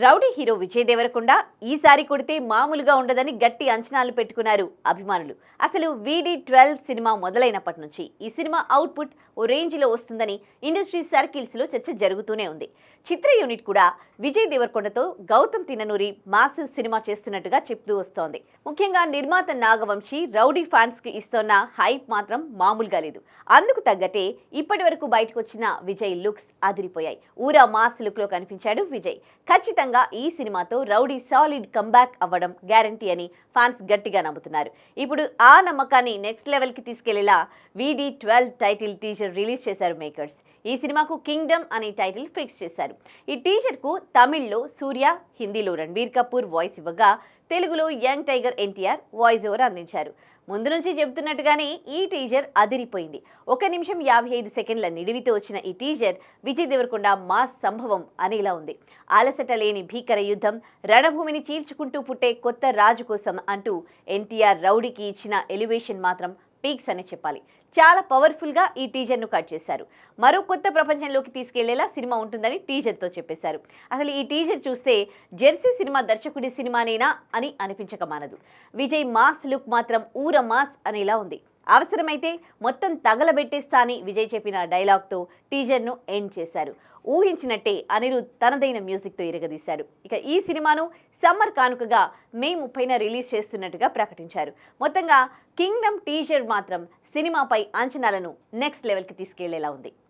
Rowdy hero Vijay Devarakonda ఈసారి కొడితే మామూలుగా ఉండదని గట్టి అంచనాలు పెట్టుకున్నారు అభిమానులు. అసలు VD12 సినిమా మొదలైనప్పటి నుంచి ఈ సినిమా అవుట్పుట్ ఓ రేంజ్లో వస్తుందని ఇండస్ట్రీ సర్కిల్స్లో చర్చ జరుగుతూనే ఉంది. చిత్ర యూనిట్ కూడా విజయ్ దేవరకొండతో గౌతమ్ తిన్ననూరి మాసివ్ సినిమా చేస్తున్నట్టుగా చెప్తూ వస్తోంది. ముఖ్యంగా నిర్మాత నాగవంశీ రౌడీ ఫ్యాన్స్కి ఇస్తోన్న హైప్ మాత్రం మామూలుగా లేదు. అందుకు తగ్గట్టే ఇప్పటి వరకు బయటకు వచ్చిన విజయ్ లుక్స్ అదిరిపోయాయి. ఊరా మాస్ లుక్లో కనిపించాడు విజయ్. ఖచ్చితంగా ఈ సినిమాతో రౌడీ సాలిడ్ కంబ్యాక్ అవ్వడం గ్యారంటీ అని ఫ్యాన్స్ గట్టిగా నమ్ముతున్నారు. ఇప్పుడు ఆ నమ్మకాన్ని నెక్స్ట్ లెవెల్కి తీసుకెళ్లేలా VD12 టైటిల్ టీజర్ రిలీజ్ చేశారు మేకర్స్. ఈ సినిమాకు కింగ్డమ్ అనే టైటిల్ ఫిక్స్ చేశారు. ఈ టీజర్కు తమిళ్లో సూర్య, హిందీలో రణబీర్ కపూర్ వాయిస్ ఇవ్వగా తెలుగులో young tiger NTR voice over అందించారు. ముందు నుంచి చెబుతున్నట్టుగానే ఈ టీజర్ అదిరిపోయింది. 1 నిమిషం 55 సెకండ్ల నిడివితో వచ్చిన ఈ టీజర్ విజయ్ దేవరకొండ మాస్ సంభవం అనేలా ఉంది. అలసట లేని భీకర యుద్ధం, రణభూమిని చీల్చుకుంటూ పుట్టే కొత్త రాజు కోసం అంటూ ఎన్టీఆర్ రౌడీకి ఇచ్చిన ఎలివేషన్ మాత్రం పీక్స్ అని చెప్పాలి. చాలా పవర్ఫుల్గా ఈ టీజర్ను కట్ చేశారు. మరో కొత్త ప్రపంచంలోకి తీసుకెళ్లేలా సినిమా ఉంటుందని టీజర్తో చెప్పేశారు. అసలు ఈ టీజర్ చూస్తే జెర్సీ సినిమా దర్శకుడి సినిమానేనా అని అనిపించక మానదు. విజయ్ మాస్ లుక్ మాత్రం ఊర మాస్ అనేలా ఉంది. అవసరమైతే మొత్తం తగలబెట్టేస్తా అని విజయ్ చెప్పిన డైలాగ్తో టీజర్ను ఎండ్ చేశారు. ఊహించినట్టే అనిరుద్ తనదైన మ్యూజిక్తో ఇరగదీశాడు. ఇక ఈ సినిమాను సమ్మర్ కానుకగా మే 30న రిలీజ్ చేస్తున్నట్టుగా ప్రకటించారు. మొత్తంగా కింగ్డమ్ టీజర్ మాత్రం సినిమాపై అంచనాలను నెక్స్ట్ లెవెల్కి తీసుకెళ్లేలా ఉంది.